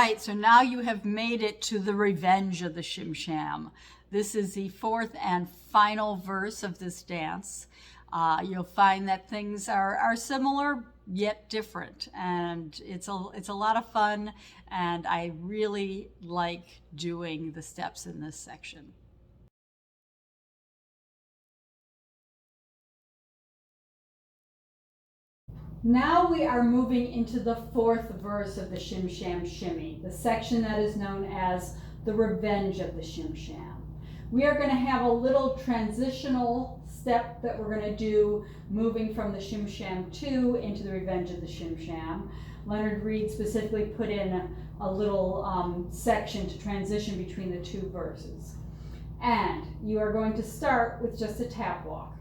right, so now you have made it to the revenge of the Shim Sham. This is the fourth and final verse of this dance. You'll find that things are similar yet different, and it's a lot of fun, and I really like doing the steps in this section. Now we are moving into the fourth verse of the Shim Sham Shimmy, the section that is known as the revenge of the Shim Sham. We are going to have a little transitional step that we're going to do, moving from the Shim Sham 2 into the revenge of the Shim Sham. Leonard Reed specifically put in a little section to transition between the two verses. And you are going to start with just a tap walk.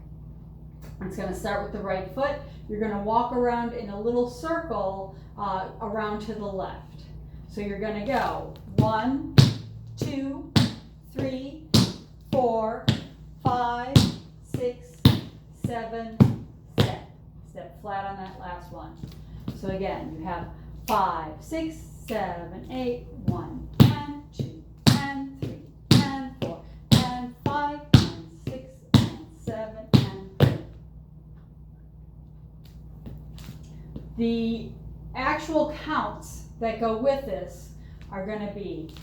It's going to start with the right foot. You're going to walk around in a little circle around to the left. So you're going to go 1, 2, 3, 4, 5, 6, 7, step. Step flat on that last one. So again, you have 5, 6, 7, 8, 1, and 2, and 3, and 4, and 5, and 6, and 7, and 8. The actual counts that go with this are going to be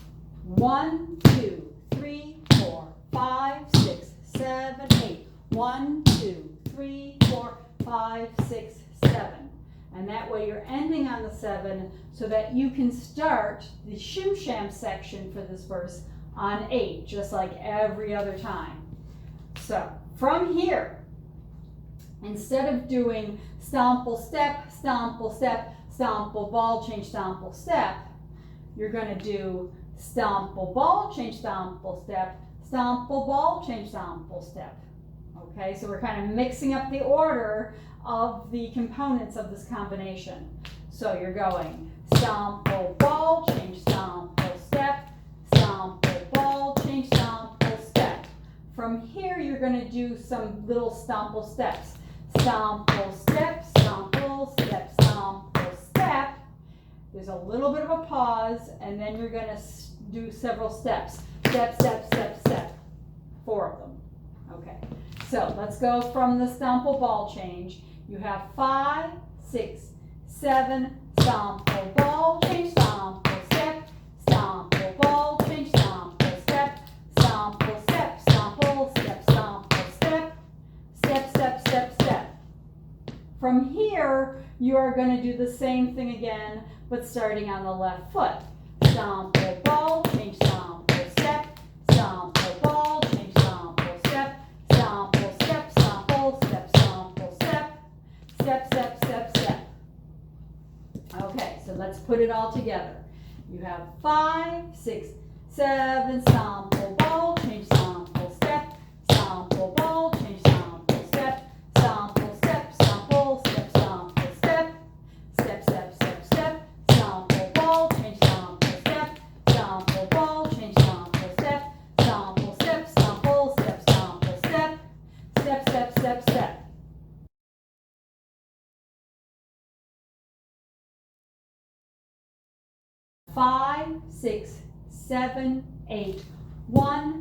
1, 2, 3, 4, 5, 6, 7, 8. 1, 2, 3, 4, 5, 6, 7. And that way you're ending on the 7 so that you can start the Shim Sham section for this verse on 8, just like every other time. So from here, instead of doing stomple step, stomple step, stomple ball change, stomple step, you're going to do stomple ball change, stomple step, stomple ball change, stomple step. Okay, so we're kind of mixing up the order of the components of this combination. So you're going stomple ball change, stomple step, stomple ball change, stomple step. From here you're going to do some little stomple steps. Stomple step, stomple step, stomple step. There's a little bit of a pause, and then you're going to do several steps. Step, step, step, step. 4 of them. Okay. So let's go from the stomple ball change. You have 5, 6, 7, stomple ball change, stomple step, stomple ball change, stomple step, stomple step, stomple step, stomple step, step, step, step, step. From here, you are going to do the same thing again, but starting on the left foot. Stomple ball change, stomple step, stomple ball change, stomple step, stomple step, stomple step, stomple step, step, step, step, step. Okay, so let's put it all together. You have 5, 6, 7, stomple ball change, stomple step, stomple ball change, stomple step, stomple step, stomple step, stomple step, step, step, step, step, stomple ball change, stomple step, stomple ball change, stomple step, stomple step, stomple step, stomple step, step, step, step, step. Five, 6, 7, 8. 1,